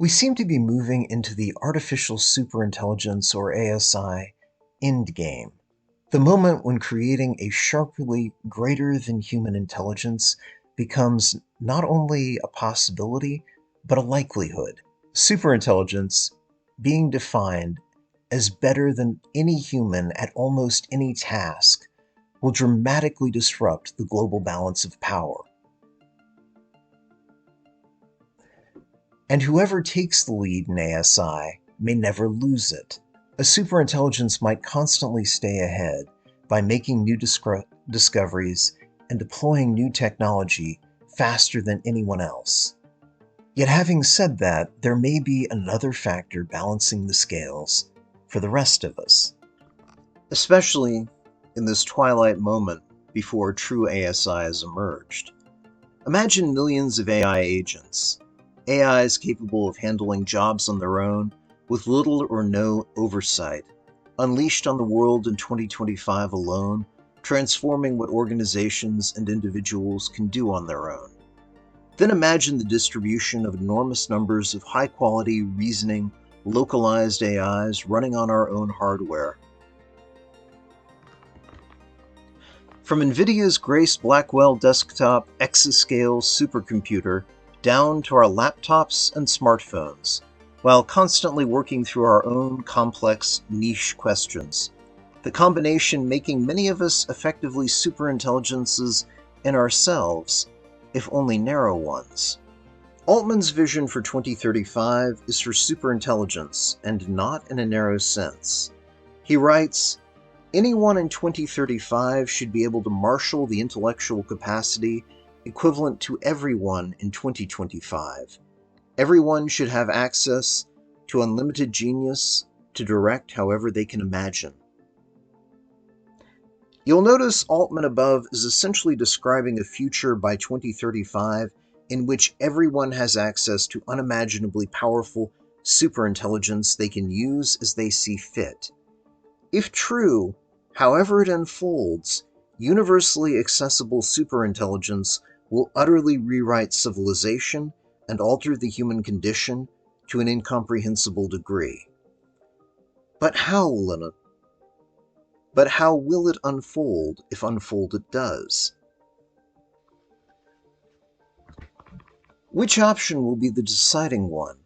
We seem to be moving into the artificial superintelligence, or ASI, endgame, the moment when creating a sharply greater than human intelligence becomes not only a possibility, but a likelihood. Superintelligence, being defined as better than any human at almost any task, will dramatically disrupt the global balance of power. And whoever takes the lead in ASI may never lose it. A superintelligence might constantly stay ahead by making new discoveries and deploying new technology faster than anyone else. Yet having said that, there may be another factor balancing the scales for the rest of us. Especially in this twilight moment before true ASI has emerged. Imagine millions of AI agents, AIs capable of handling jobs on their own with little or no oversight, unleashed on the world in 2025 alone, transforming what organizations and individuals can do on their own. Then imagine the distribution of enormous numbers of high-quality, reasoning, localized AIs running on our own hardware. From NVIDIA's Grace Blackwell desktop exascale supercomputer down to our laptops and smartphones, while constantly working through our own complex niche questions. The combination making many of us effectively superintelligences in ourselves, if only narrow ones. Altman's vision for 2035 is for superintelligence, and not in a narrow sense. He writes, "Anyone in 2035 should be able to marshal the intellectual capacity equivalent to everyone in 2025. Everyone should have access to unlimited genius to direct however they can imagine." You'll notice Altman above is essentially describing a future by 2035 in which everyone has access to unimaginably powerful superintelligence they can use as they see fit. If true, however it unfolds, universally accessible superintelligence will utterly rewrite civilization and alter the human condition to an incomprehensible degree. But how will it unfold if unfold it does? Which option will be the deciding one?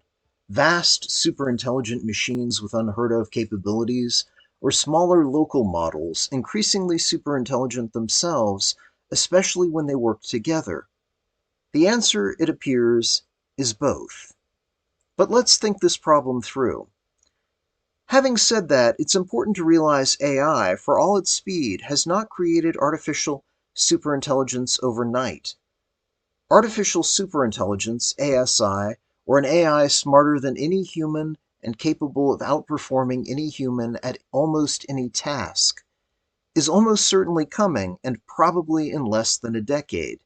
Vast, superintelligent machines with unheard-of capabilities, or smaller local models, increasingly superintelligent themselves, especially when they work together? The answer, it appears, is both. But let's think this problem through. Having said that, it's important to realize AI, for all its speed, has not created artificial superintelligence overnight. Artificial superintelligence, ASI, or an AI smarter than any human and capable of outperforming any human at almost any task, is almost certainly coming, and probably in less than a decade.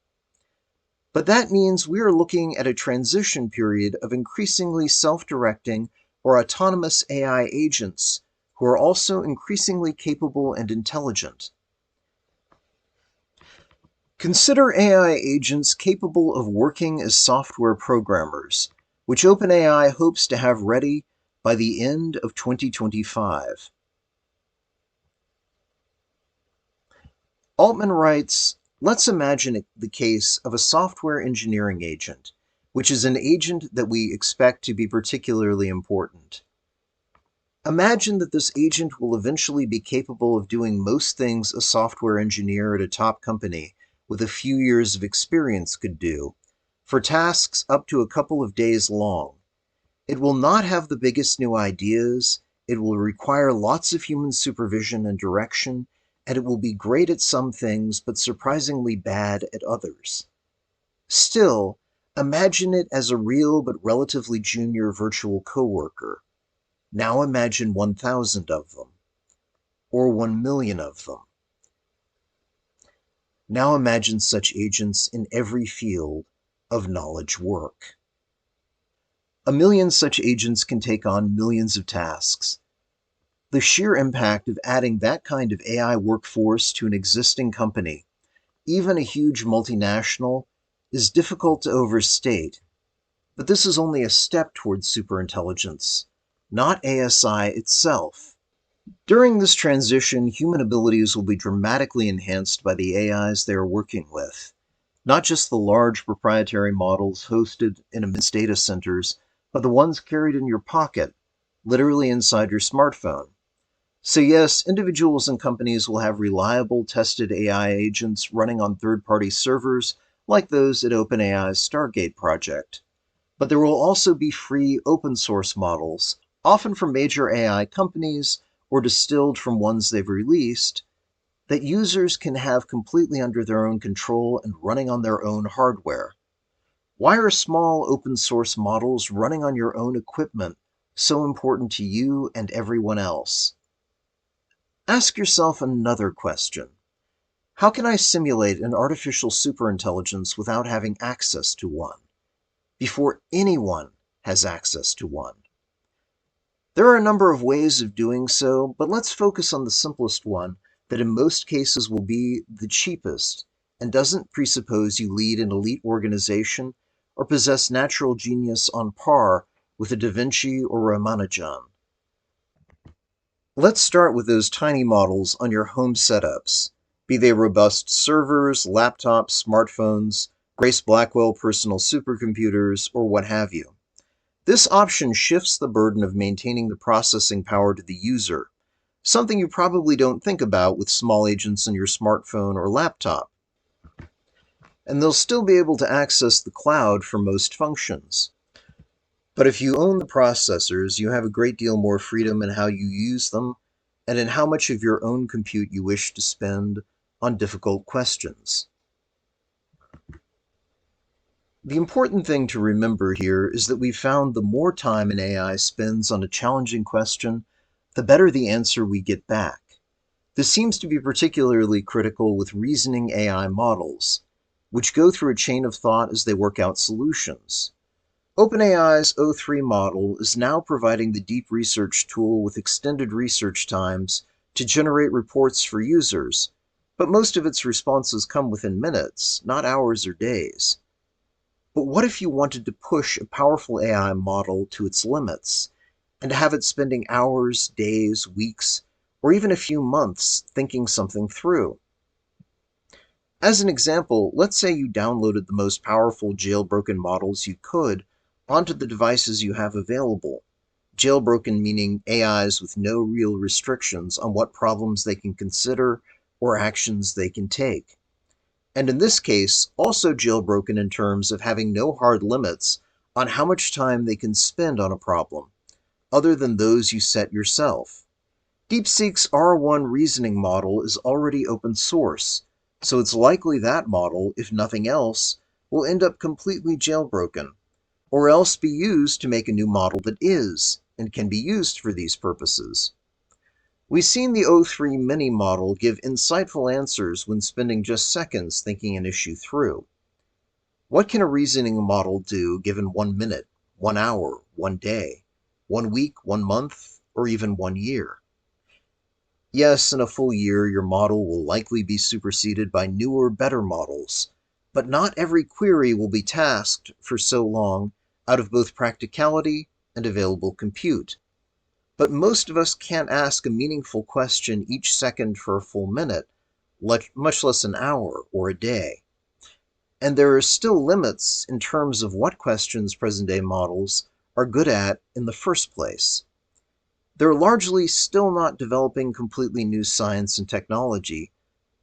But that means we are looking at a transition period of increasingly self-directing or autonomous AI agents who are also increasingly capable and intelligent. Consider AI agents capable of working as software programmers, which OpenAI hopes to have ready by the end of 2025. Altman writes, "Let's imagine the case of a software engineering agent, which is an agent that we expect to be particularly important. Imagine that this agent will eventually be capable of doing most things a software engineer at a top company with a few years of experience could do, for tasks up to a couple of days long. It will not have the biggest new ideas, it will require lots of human supervision and direction, and it will be great at some things but surprisingly bad at others. Still, imagine it as a real but relatively junior virtual coworker. Now imagine 1,000 of them, or 1 million of them. Now imagine such agents in every field of knowledge work. A million such agents can take on millions of tasks. The sheer impact of adding that kind of AI workforce to an existing company, even a huge multinational, is difficult to overstate. But this is only a step towards superintelligence, not ASI itself. During this transition, human abilities will be dramatically enhanced by the AIs they are working with. Not just the large proprietary models hosted in immense data centers, but the ones carried in your pocket, literally inside your smartphone. So yes, individuals and companies will have reliable, tested AI agents running on third-party servers like those at OpenAI's Stargate project. But there will also be free open-source models, often from major AI companies or distilled from ones they've released, that users can have completely under their own control and running on their own hardware. Why are small open-source models running on your own equipment so important to you and everyone else? Ask yourself another question. How can I simulate an artificial superintelligence without having access to one, before anyone has access to one? There are a number of ways of doing so, but let's focus on the simplest one that in most cases will be the cheapest and doesn't presuppose you lead an elite organization or possess natural genius on par with a Da Vinci or Ramanujan. Let's start with those tiny models on your home setups, be they robust servers, laptops, smartphones, Grace Blackwell personal supercomputers, or what have you. This option shifts the burden of maintaining the processing power to the user, something you probably don't think about with small agents in your smartphone or laptop. And they'll still be able to access the cloud for most functions. But if you own the processors, you have a great deal more freedom in how you use them and in how much of your own compute you wish to spend on difficult questions. The important thing to remember here is that we've found the more time an AI spends on a challenging question, the better the answer we get back. This seems to be particularly critical with reasoning AI models, which go through a chain of thought as they work out solutions. OpenAI's O3 model is now providing the deep research tool with extended research times to generate reports for users, but most of its responses come within minutes, not hours or days. But what if you wanted to push a powerful AI model to its limits, and to have it spending hours, days, weeks, or even a few months thinking something through? As an example, let's say you downloaded the most powerful jailbroken models you could onto the devices you have available. Jailbroken meaning AIs with no real restrictions on what problems they can consider or actions they can take. And in this case, also jailbroken in terms of having no hard limits on how much time they can spend on a problem, other than those you set yourself. DeepSeek's R1 reasoning model is already open source, so it's likely that model, if nothing else, will end up completely jailbroken, or else be used to make a new model that is, and can be used for these purposes. We've seen the O3 mini model give insightful answers when spending just seconds thinking an issue through. What can a reasoning model do given 1 minute, 1 hour, 1 day, 1 week, 1 month, or even 1 year? Yes, in a full year, your model will likely be superseded by newer, better models, but not every query will be tasked for so long out of both practicality and available compute. But most of us can't ask a meaningful question each second for a full minute, much less an hour or a day. And there are still limits in terms of what questions present-day models are good at in the first place. They're largely still not developing completely new science and technology,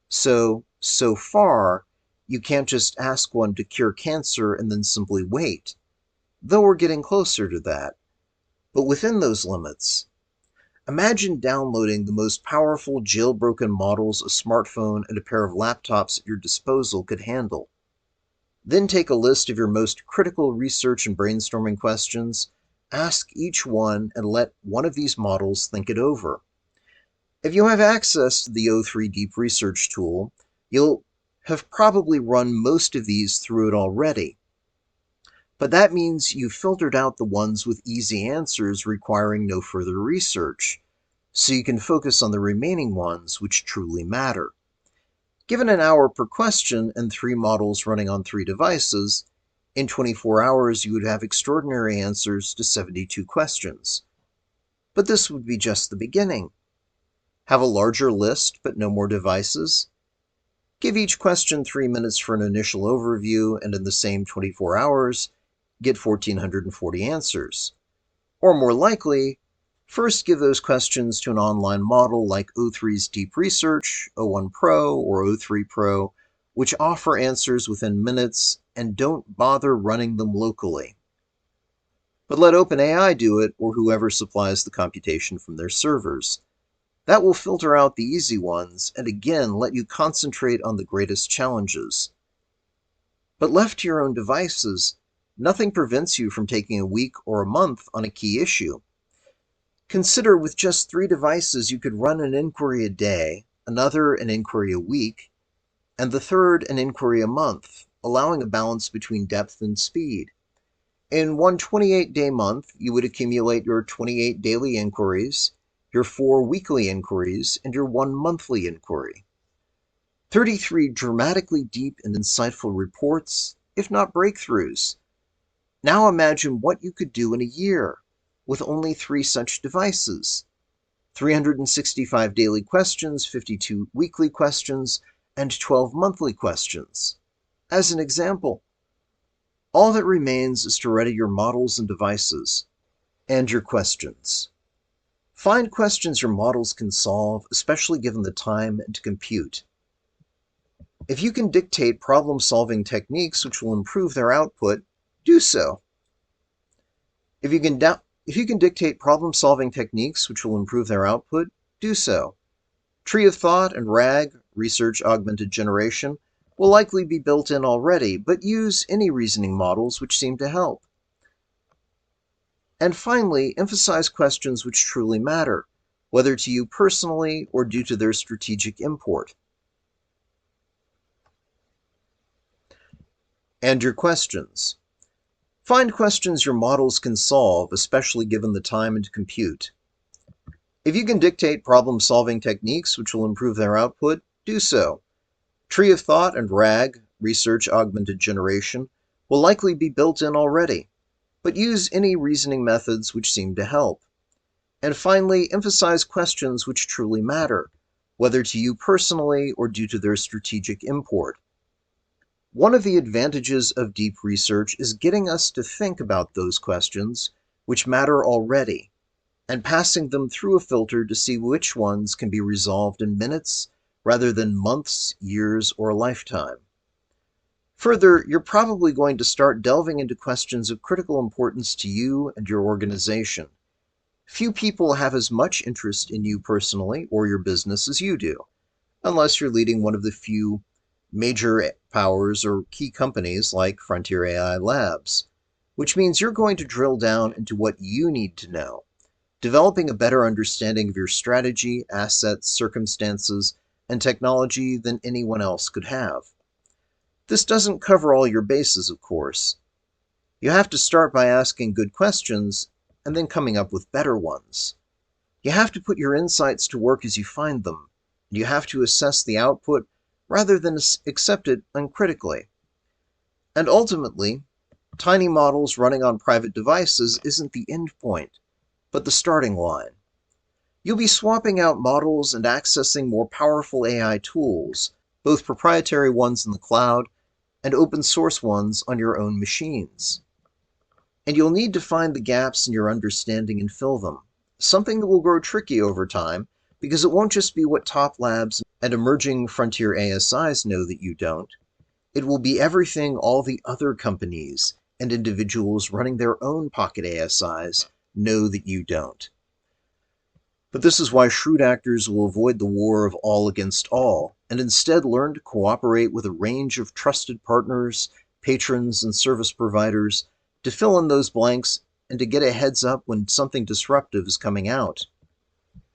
so far, you can't just ask one to cure cancer and then simply wait, though we're getting closer to that. But within those limits, imagine downloading the most powerful jailbroken models a smartphone and a pair of laptops at your disposal could handle. Then take a list of your most critical research and brainstorming questions, ask each one, and let one of these models think it over. If you have access to the O3 Deep Research tool, you'll have probably run most of these through it already. But that means you've filtered out the ones with easy answers requiring no further research, so you can focus on the remaining ones which truly matter. Given an hour per question and 3 models running on 3 devices, In 24 hours, you would have extraordinary answers to 72 questions. But this would be just the beginning. Have a larger list, but no more devices. Give each question 3 minutes for an initial overview, and in the same 24 hours, get 1,440 answers. Or more likely, first give those questions to an online model like O3's Deep Research, O1 Pro, or O3 Pro, which offer answers within minutes and don't bother running them locally. But let OpenAI do it, or whoever supplies the computation from their servers. That will filter out the easy ones and again let you concentrate on the greatest challenges. But left to your own devices, nothing prevents you from taking a week or a month on a key issue. Consider with just 3 devices you could run an inquiry a day, another an inquiry a week, and the third an inquiry a month, allowing a balance between depth and speed. In one 28-day month, you would accumulate your 28 daily inquiries, your 4 weekly inquiries, and your 1 monthly inquiry. 33 dramatically deep and insightful reports, if not breakthroughs. Now imagine what you could do in a year with only 3 such devices. 365 daily questions, 52 weekly questions, and 12 monthly questions. As an example, all that remains is to ready your models and devices, and your questions. Find questions your models can solve, especially given the time and to compute. If you can dictate problem-solving techniques which will improve their output, do so. If you can dictate problem-solving techniques which will improve their output, do so. Tree of Thought and RAG, Research Augmented Generation, will likely be built in already, but use any reasoning models which seem to help. And finally, emphasize questions which truly matter, whether to you personally or due to their strategic import. And your questions. Find questions your models can solve, especially given the time and compute. If you can dictate problem-solving techniques which will improve their output, do so. Tree of Thought and RAG, Research Augmented Generation, will likely be built in already, but use any reasoning methods which seem to help. And finally, emphasize questions which truly matter, whether to you personally or due to their strategic import. One of the advantages of deep research is getting us to think about those questions which matter already, and passing them through a filter to see which ones can be resolved in minutes rather than months, years, or a lifetime. Further, you're probably going to start delving into questions of critical importance to you and your organization. Few people have as much interest in you personally or your business as you do, unless you're leading one of the few major powers or key companies like Frontier AI Labs, which means you're going to drill down into what you need to know, developing a better understanding of your strategy, assets, circumstances, and technology than anyone else could have. This doesn't cover all your bases, of course. You have to start by asking good questions and then coming up with better ones. You have to put your insights to work as you find them, and you have to assess the output rather than accept it uncritically. And ultimately, tiny models running on private devices isn't the end point, but the starting line. You'll be swapping out models and accessing more powerful AI tools, both proprietary ones in the cloud and open source ones on your own machines. And you'll need to find the gaps in your understanding and fill them, something that will grow tricky over time because it won't just be what top labs and emerging frontier ASIs know that you don't. It will be everything all the other companies and individuals running their own pocket ASIs know that you don't. But this is why shrewd actors will avoid the war of all against all, and instead learn to cooperate with a range of trusted partners, patrons, and service providers to fill in those blanks and to get a heads up when something disruptive is coming out.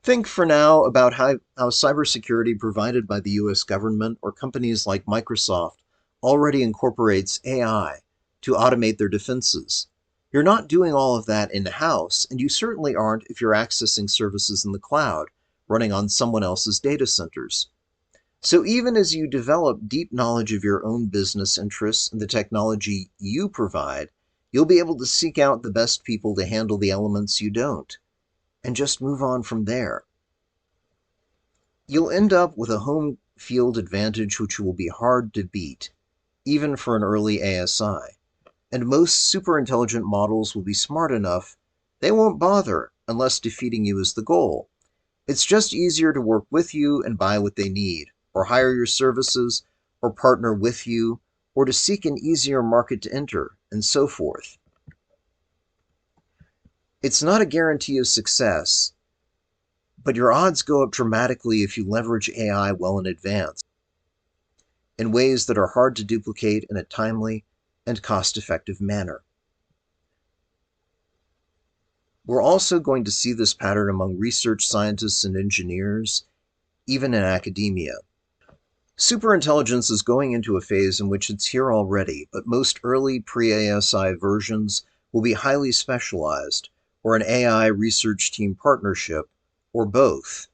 Think for now about how cybersecurity provided by the US government or companies like Microsoft already incorporates AI to automate their defenses. You're not doing all of that in-house, and you certainly aren't if you're accessing services in the cloud, running on someone else's data centers. So even as you develop deep knowledge of your own business interests and the technology you provide, you'll be able to seek out the best people to handle the elements you don't, and just move on from there. You'll end up with a home field advantage which will be hard to beat, even for an early ASI. And most superintelligent models will be smart enough, they won't bother unless defeating you is the goal. It's just easier to work with you and buy what they need, or hire your services, or partner with you, or to seek an easier market to enter, and so forth. It's not a guarantee of success, but your odds go up dramatically if you leverage AI well in advance, in ways that are hard to duplicate in a timely and cost-effective manner. We're also going to see this pattern among research scientists and engineers, even in academia. Superintelligence is going into a phase in which it's here already, but most early pre-ASI versions will be highly specialized, or an AI research team partnership, or both.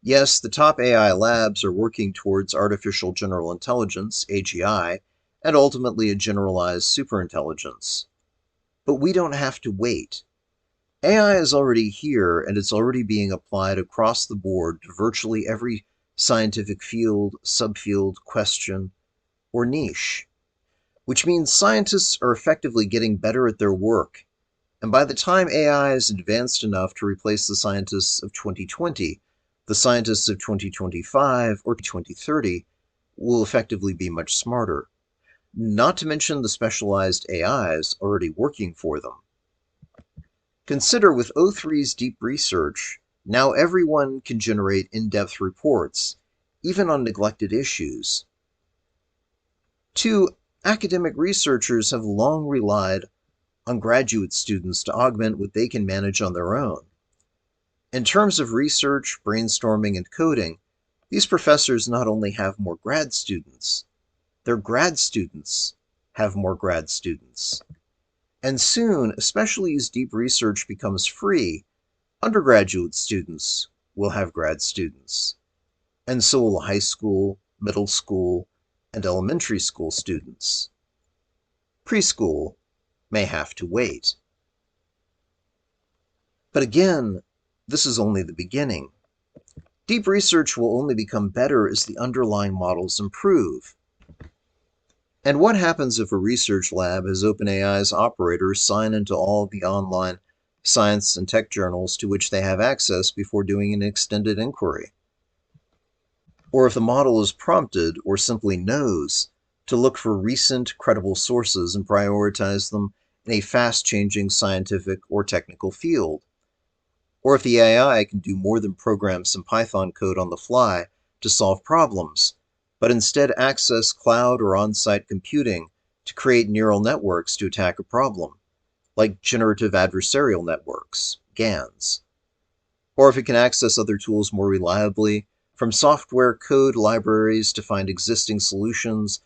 Yes, the top AI labs are working towards artificial general intelligence, AGI, and ultimately a generalized superintelligence. But we don't have to wait. AI is already here, and it's already being applied across the board to virtually every scientific field, subfield, question, or niche, which means scientists are effectively getting better at their work. And by the time AI is advanced enough to replace the scientists of 2020, the scientists of 2025 or 2030 will effectively be much smarter, not to mention the specialized AIs already working for them. Consider with O3's deep research, now everyone can generate in-depth reports, even on neglected issues. 2. Academic researchers have long relied on graduate students to augment what they can manage on their own. In terms of research, brainstorming, and coding, these professors not only have more grad students, their grad students have more grad students. And soon, especially as deep research becomes free, undergraduate students will have grad students. And so will high school, middle school, and elementary school students. Preschool may have to wait. But again, this is only the beginning. Deep research will only become better as the underlying models improve. And what happens if a research lab has OpenAI's operators sign into all the online science and tech journals to which they have access before doing an extended inquiry? Or if the model is prompted, or simply knows, to look for recent, credible sources and prioritize them in a fast-changing scientific or technical field? Or if the AI can do more than program some Python code on the fly to solve problems, but instead access cloud or on-site computing to create neural networks to attack a problem, like generative adversarial networks, GANs. Or if it can access other tools more reliably, from software code libraries to find existing solutions,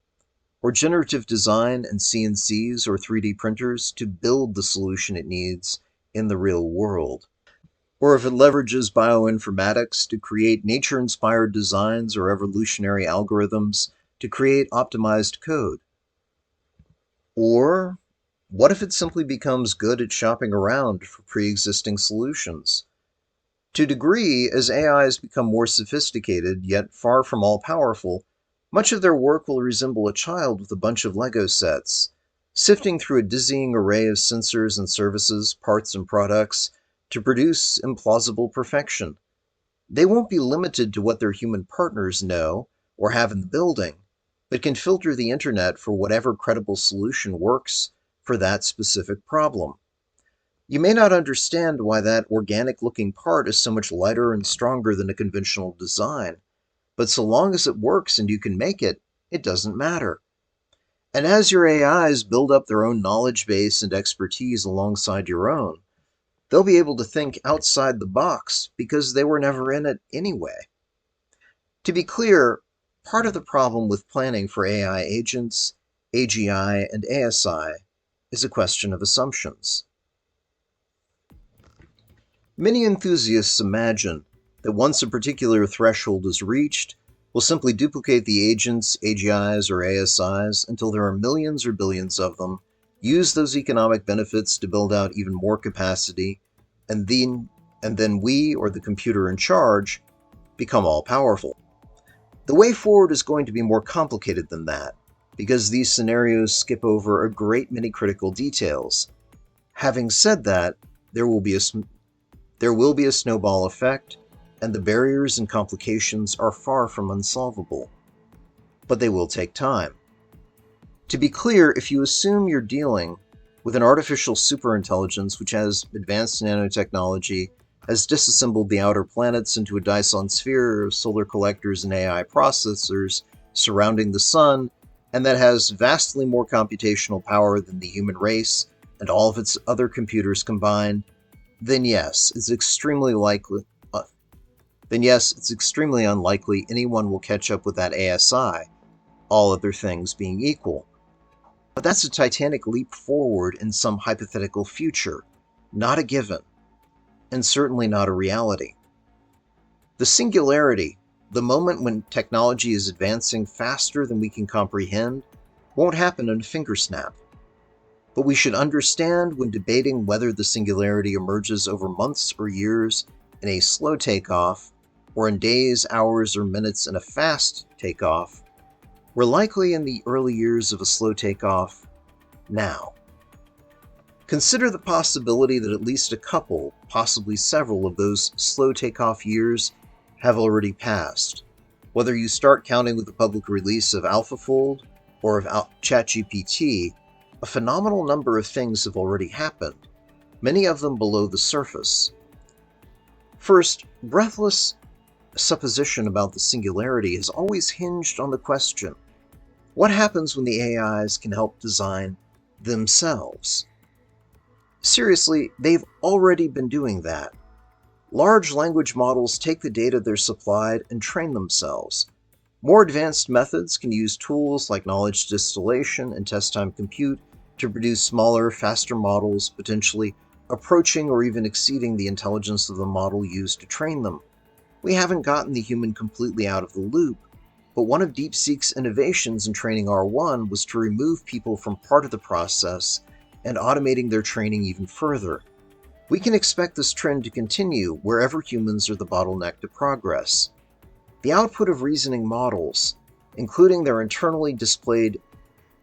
or generative design and CNCs or 3D printers to build the solution it needs in the real world. Or if it leverages bioinformatics to create nature-inspired designs or evolutionary algorithms to create optimized code. Or what if it simply becomes good at shopping around for pre-existing solutions? To a degree, as AIs become more sophisticated, yet far from all-powerful, much of their work will resemble a child with a bunch of Lego sets, sifting through a dizzying array of sensors and services, parts and products, to produce implausible perfection. They won't be limited to what their human partners know or have in the building, but can filter the internet for whatever credible solution works for that specific problem. You may not understand why that organic-looking part is so much lighter and stronger than a conventional design, but so long as it works and you can make it, it doesn't matter. And as your AIs build up their own knowledge base and expertise alongside your own, they'll be able to think outside the box because they were never in it anyway. To be clear, part of the problem with planning for AI agents, AGI, and ASI is a question of assumptions. Many enthusiasts imagine that once a particular threshold is reached, We'll simply duplicate the agents, AGIs, or ASIs until there are millions or billions of them, use those economic benefits to build out even more capacity, and then we, or the computer in charge, become all-powerful. The way forward is going to be more complicated than that, because these scenarios skip over a great many critical details. Having said that, there will be a snowball effect, and the barriers and complications are far from unsolvable. But they will take time. To be clear, if you assume you're dealing with an artificial superintelligence which has advanced nanotechnology, has disassembled the outer planets into a Dyson sphere of solar collectors and AI processors surrounding the sun, and that has vastly more computational power than the human race and all of its other computers combined, then yes, it's extremely unlikely anyone will catch up with that ASI, all other things being equal. But that's a titanic leap forward in some hypothetical future, not a given, and certainly not a reality. The singularity, the moment when technology is advancing faster than we can comprehend, won't happen in a finger snap. But we should understand when debating whether the singularity emerges over months or years in a slow takeoff, or in days, hours, or minutes in a fast takeoff, we're likely in the early years of a slow takeoff now. Consider the possibility that at least a couple, possibly several of those slow takeoff years have already passed. Whether you start counting with the public release of AlphaFold or of ChatGPT, a phenomenal number of things have already happened, many of them below the surface. First, breathless supposition about the singularity has always hinged on the question, what happens when the AIs can help design themselves? Seriously, they've already been doing that. Large language models take the data they're supplied and train themselves. More advanced methods can use tools like knowledge distillation and test-time compute to produce smaller, faster models, potentially approaching or even exceeding the intelligence of the model used to train them. We haven't gotten the human completely out of the loop, but one of DeepSeek's innovations in training R1 was to remove people from part of the process and automating their training even further. We can expect this trend to continue wherever humans are the bottleneck to progress. The output of reasoning models, including their internally displayed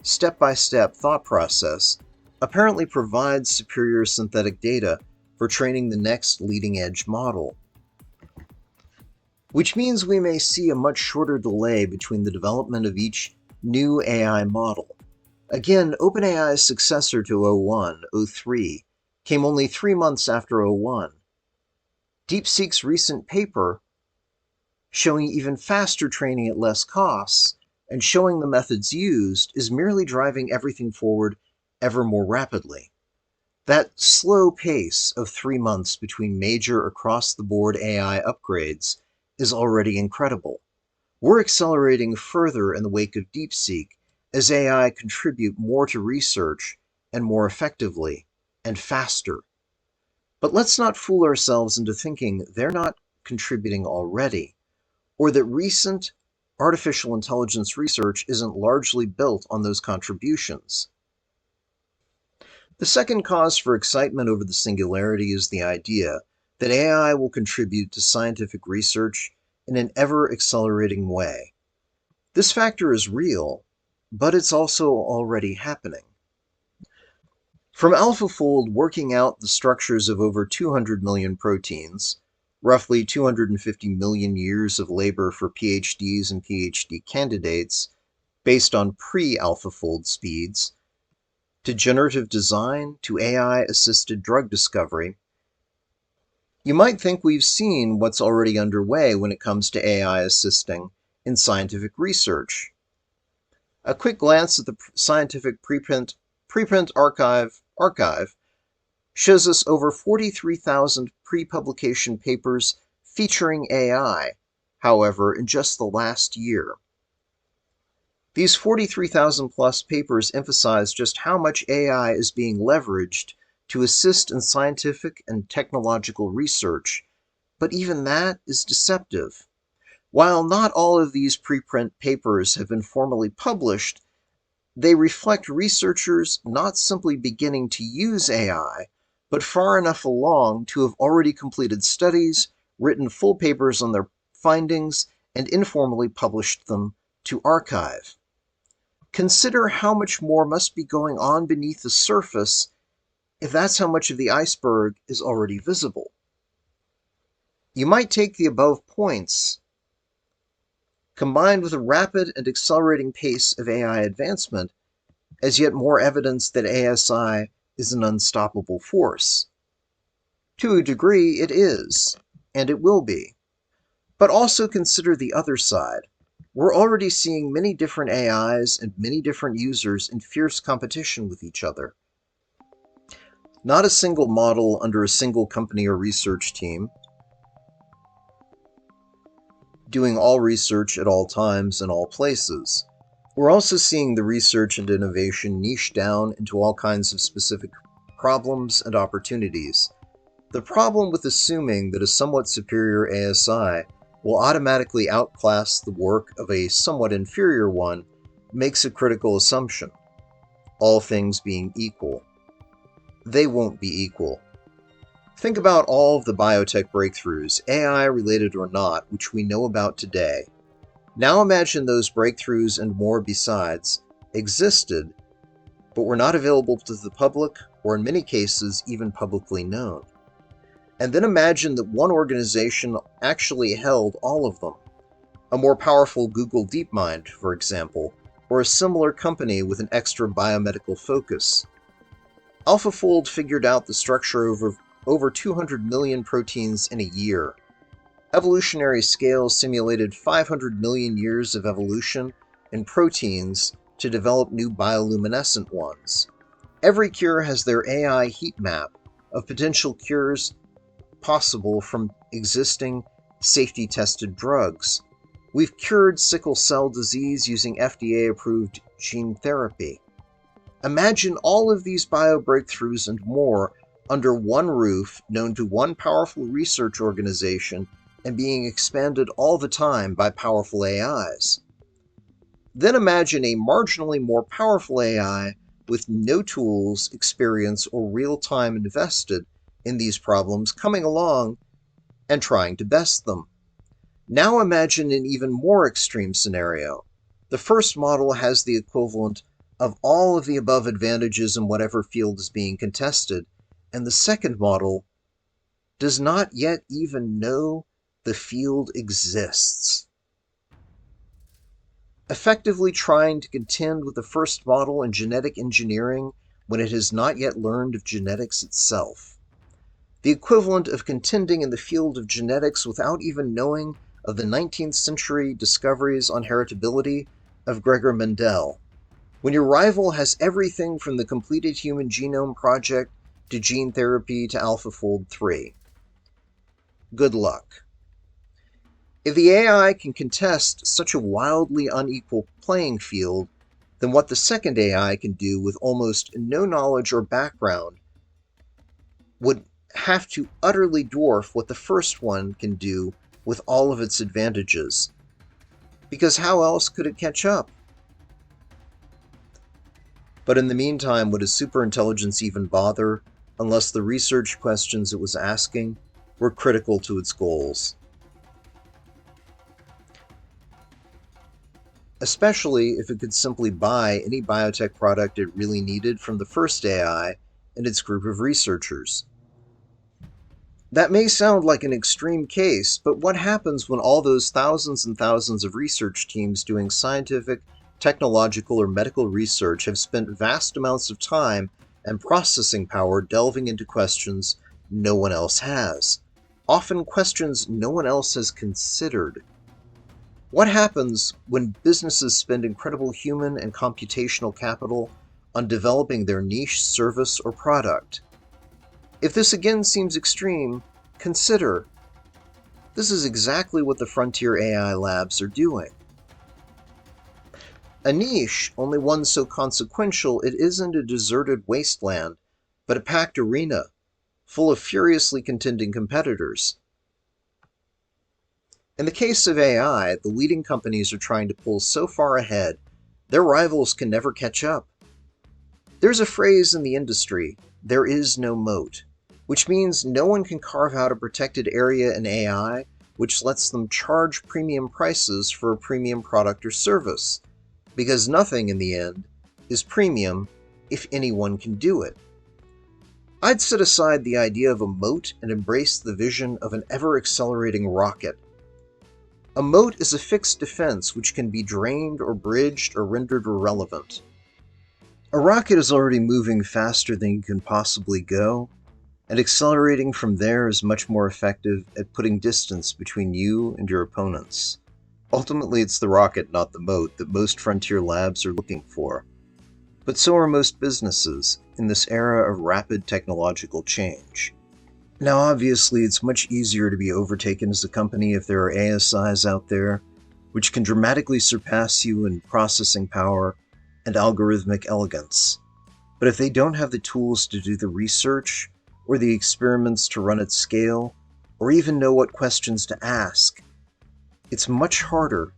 step-by-step thought process, apparently provides superior synthetic data for training the next leading-edge model. Which means we may see a much shorter delay between the development of each new AI model. Again, OpenAI's successor to O1, O3, came only 3 months after O1. DeepSeek's recent paper, showing even faster training at less costs, and showing the methods used, is merely driving everything forward ever more rapidly. That slow pace of 3 months between major across-the-board AI upgrades is already incredible. We're accelerating further in the wake of DeepSeek as AI contribute more to research and more effectively and faster. But let's not fool ourselves into thinking they're not contributing already, or that recent artificial intelligence research isn't largely built on those contributions. The second cause for excitement over the singularity is the idea that AI will contribute to scientific research in an ever-accelerating way. This factor is real, but it's also already happening. From AlphaFold working out the structures of over 200 million proteins, roughly 250 million years of labor for PhDs and PhD candidates based on pre-AlphaFold speeds, to generative design, to AI-assisted drug discovery, you might think we've seen what's already underway when it comes to AI assisting in scientific research. A quick glance at the scientific preprint archive shows us over 43,000 pre-publication papers featuring AI, however, in just the last year. These 43,000 plus papers emphasize just how much AI is being leveraged to assist in scientific and technological research, but even that is deceptive. While not all of these preprint papers have been formally published, they reflect researchers not simply beginning to use AI, but far enough along to have already completed studies, written full papers on their findings, and informally published them to archive. Consider how much more must be going on beneath the surface if that's how much of the iceberg is already visible. You might take the above points, combined with a rapid and accelerating pace of AI advancement, as yet more evidence that ASI is an unstoppable force. To a degree, it is, and it will be. But also consider the other side. We're already seeing many different AIs and many different users in fierce competition with each other. Not a single model under a single company or research team, doing all research at all times and all places. We're also seeing the research and innovation niche down into all kinds of specific problems and opportunities. The problem with assuming that a somewhat superior ASI will automatically outclass the work of a somewhat inferior one makes a critical assumption. All things being equal. They won't be equal. Think about all of the biotech breakthroughs, AI related or not, which we know about today. Now imagine those breakthroughs and more besides existed, but were not available to the public, or in many cases, even publicly known. And then imagine that one organization actually held all of them. A more powerful Google DeepMind, for example, or a similar company with an extra biomedical focus. AlphaFold figured out the structure of over 200 million proteins in a year. Evolutionary scale simulated 500 million years of evolution in proteins to develop new bioluminescent ones. Every cure has their AI heat map of potential cures possible from existing safety-tested drugs. We've cured sickle cell disease using FDA-approved gene therapy. Imagine all of these bio-breakthroughs and more under one roof, known to one powerful research organization, and being expanded all the time by powerful AIs. Then imagine a marginally more powerful AI with no tools, experience, or real time invested in these problems coming along and trying to best them. Now imagine an even more extreme scenario. The first model has the equivalent of all of the above advantages in whatever field is being contested, and the second model does not yet even know the field exists. Effectively trying to contend with the first model in genetic engineering when it has not yet learned of genetics itself. The equivalent of contending in the field of genetics without even knowing of the 19th century discoveries on heritability of Gregor Mendel. When your rival has everything from the completed Human Genome Project to gene therapy to AlphaFold 3. Good luck. If the AI can contest such a wildly unequal playing field, then what the second AI can do with almost no knowledge or background would have to utterly dwarf what the first one can do with all of its advantages. Because how else could it catch up? But in the meantime, would a superintelligence even bother unless the research questions it was asking were critical to its goals? Especially if it could simply buy any biotech product it really needed from the first AI and its group of researchers. That may sound like an extreme case, but what happens when all those thousands and thousands of research teams doing scientific, technological, or medical research have spent vast amounts of time and processing power delving into questions no one else has? Often questions no one else has considered. What happens when businesses spend incredible human and computational capital on developing their niche service or product? If this again seems extreme, consider this is exactly what the frontier AI labs are doing. A niche, only one so consequential it isn't a deserted wasteland, but a packed arena, full of furiously contending competitors. In the case of AI, the leading companies are trying to pull so far ahead, their rivals can never catch up. There's a phrase in the industry, there is no moat, which means no one can carve out a protected area in AI which lets them charge premium prices for a premium product or service, because nothing in the end is premium if anyone can do it. I'd set aside the idea of a moat and embrace the vision of an ever-accelerating rocket. A moat is a fixed defense which can be drained or bridged or rendered irrelevant. A rocket is already moving faster than you can possibly go, and accelerating from there is much more effective at putting distance between you and your opponents. Ultimately, it's the rocket, not the moat, that most frontier labs are looking for. But so are most businesses in this era of rapid technological change. Now, obviously, it's much easier to be overtaken as a company if there are ASIs out there which can dramatically surpass you in processing power and algorithmic elegance. But if they don't have the tools to do the research, or the experiments to run at scale, or even know what questions to ask, it's much harder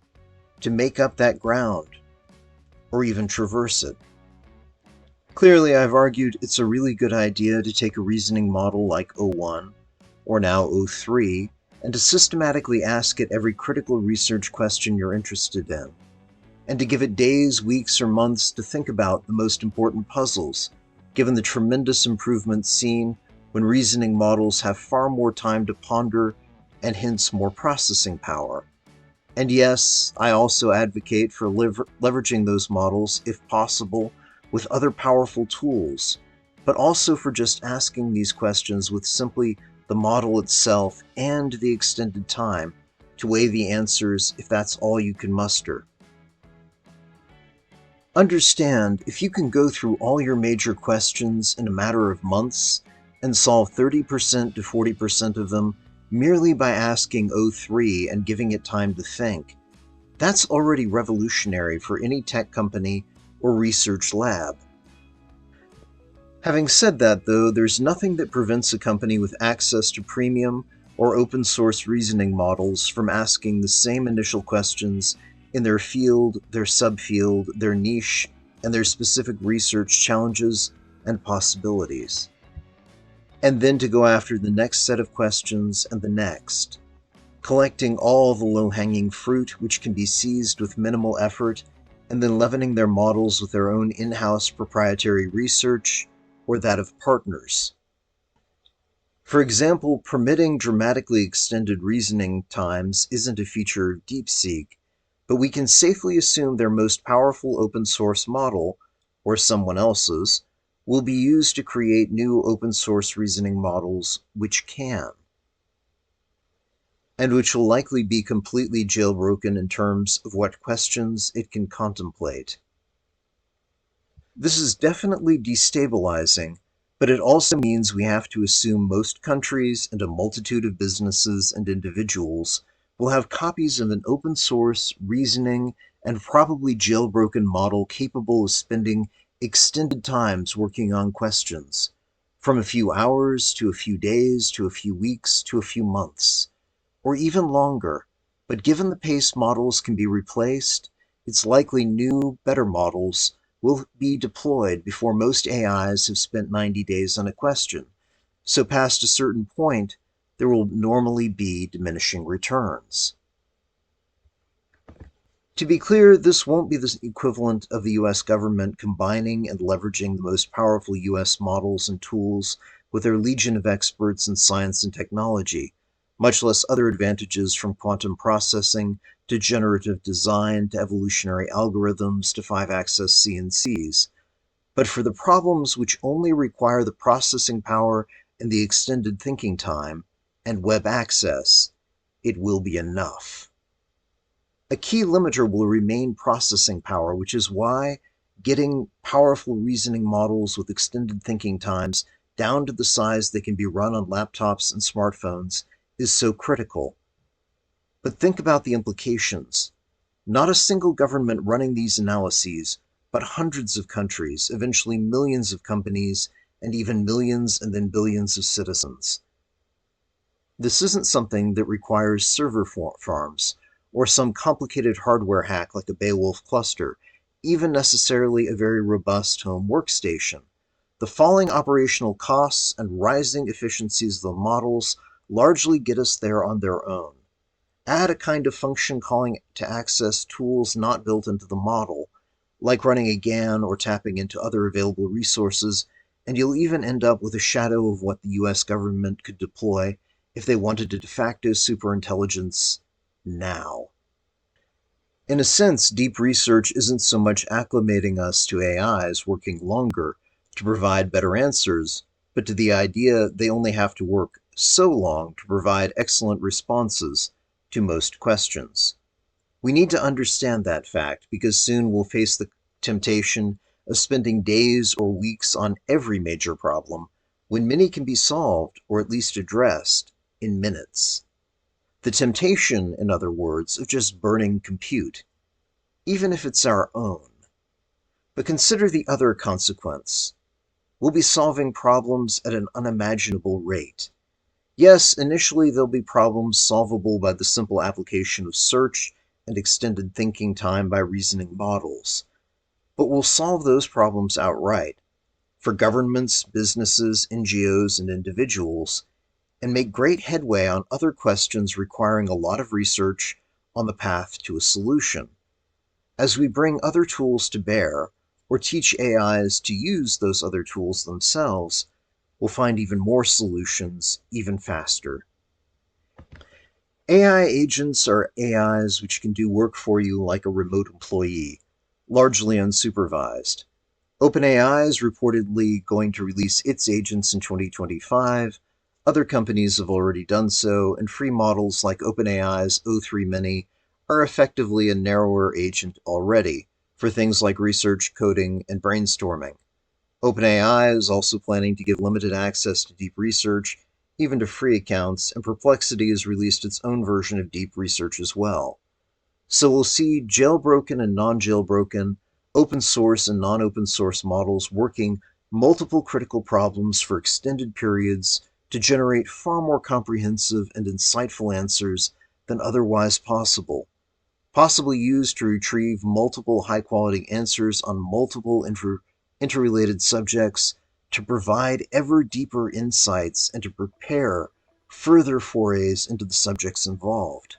to make up that ground, or even traverse it. Clearly, I've argued it's a really good idea to take a reasoning model like O1, or now O3, and to systematically ask it every critical research question you're interested in, and to give it days, weeks, or months to think about the most important puzzles, given the tremendous improvements seen when reasoning models have far more time to ponder and hence more processing power. And yes, I also advocate for leveraging those models, if possible, with other powerful tools, but also for just asking these questions with simply the model itself and the extended time to weigh the answers if that's all you can muster. Understand, if you can go through all your major questions in a matter of months and solve 30% to 40% of them merely by asking O3 and giving it time to think, that's already revolutionary for any tech company or research lab. Having said that, though, there's nothing that prevents a company with access to premium or open source reasoning models from asking the same initial questions in their field, their subfield, their niche, and their specific research challenges and possibilities. And then to go after the next set of questions and the next, collecting all the low-hanging fruit which can be seized with minimal effort, and then leavening their models with their own in-house proprietary research or that of partners. For example, permitting dramatically extended reasoning times isn't a feature of DeepSeek, but we can safely assume their most powerful open-source model, or someone else's, will be used to create new open-source reasoning models which can, and which will likely be completely jailbroken in terms of what questions it can contemplate. This is definitely destabilizing, but it also means we have to assume most countries and a multitude of businesses and individuals will have copies of an open-source, reasoning, and probably jailbroken model capable of spending extended times working on questions, from a few hours to a few days to a few weeks to a few months, or even longer. But given the pace models can be replaced, it's likely new, better models will be deployed before most AIs have spent 90 days on a question. So past a certain point, there will normally be diminishing returns. To be clear, this won't be the equivalent of the US government combining and leveraging the most powerful US models and tools with their legion of experts in science and technology, much less other advantages from quantum processing to generative design to evolutionary algorithms to 5-axis CNCs. But for the problems which only require the processing power and the extended thinking time and web access, it will be enough. A key limiter will remain processing power, which is why getting powerful reasoning models with extended thinking times down to the size they can be run on laptops and smartphones is so critical. But think about the implications. Not a single government running these analyses, but hundreds of countries, eventually millions of companies, and even millions and then billions of citizens. This isn't something that requires server farms or some complicated hardware hack like a Beowulf cluster, even necessarily a very robust home workstation. The falling operational costs and rising efficiencies of the models largely get us there on their own. Add a kind of function calling to access tools not built into the model, like running a GAN or tapping into other available resources, and you'll even end up with a shadow of what the US government could deploy if they wanted a de facto superintelligence now. In a sense, deep research isn't so much acclimating us to AIs working longer to provide better answers, but to the idea they only have to work so long to provide excellent responses to most questions. We need to understand that fact because soon we'll face the temptation of spending days or weeks on every major problem when many can be solved or at least addressed in minutes. The temptation, in other words, of just burning compute, even if it's our own. But consider the other consequence. We'll be solving problems at an unimaginable rate. Yes, initially there'll be problems solvable by the simple application of search and extended thinking time by reasoning models. But we'll solve those problems outright for governments, businesses, NGOs, and individuals, and make great headway on other questions requiring a lot of research on the path to a solution. As we bring other tools to bear, or teach AIs to use those other tools themselves, we'll find even more solutions even faster. AI agents are AIs which can do work for you like a remote employee, largely unsupervised. OpenAI is reportedly going to release its agents in 2025. Other companies have already done so, and free models like OpenAI's O3 Mini are effectively a narrower agent already for things like research, coding, and brainstorming. OpenAI is also planning to give limited access to deep research, even to free accounts, and Perplexity has released its own version of deep research as well. So we'll see jailbroken and non-jailbroken, open source and non-open source models working multiple critical problems for extended periods to generate far more comprehensive and insightful answers than otherwise possible, possibly used to retrieve multiple high-quality answers on multiple interrelated subjects to provide ever deeper insights and to prepare further forays into the subjects involved.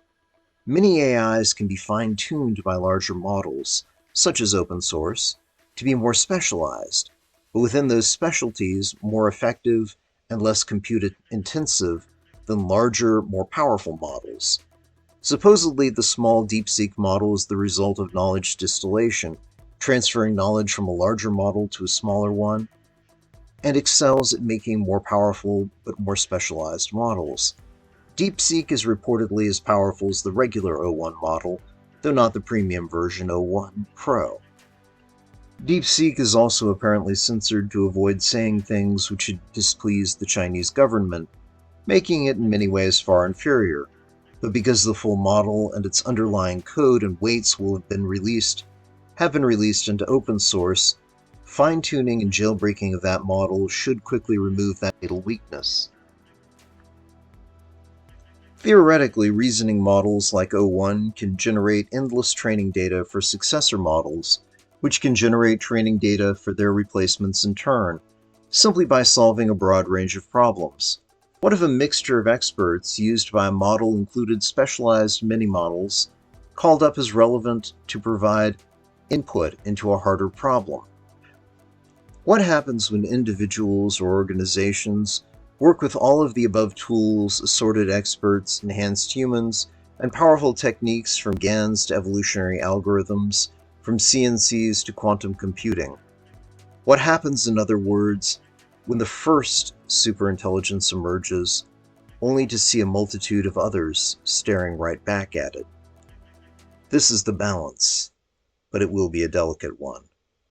Many AIs can be fine-tuned by larger models, such as open source, to be more specialized, but within those specialties, more effective and less compute-intensive than larger, more powerful models. Supposedly, the small DeepSeek model is the result of knowledge distillation, transferring knowledge from a larger model to a smaller one, and excels at making more powerful but more specialized models. DeepSeek is reportedly as powerful as the regular O1 model, though not the premium version O1 Pro. DeepSeek is also apparently censored to avoid saying things which would displease the Chinese government, making it in many ways far inferior. But because the full model and its underlying code and weights have been released into open source, fine-tuning and jailbreaking of that model should quickly remove that fatal weakness. Theoretically, reasoning models like O1 can generate endless training data for successor models, which can generate training data for their replacements in turn, simply by solving a broad range of problems. What if a mixture of experts used by a model included specialized mini-models called up as relevant to provide input into a harder problem? What happens when individuals or organizations work with all of the above tools, assorted experts, enhanced humans, and powerful techniques from GANs to evolutionary algorithms, from CNCs to quantum computing? What happens, in other words, when the first superintelligence emerges, only to see a multitude of others staring right back at it? This is the balance, but it will be a delicate one.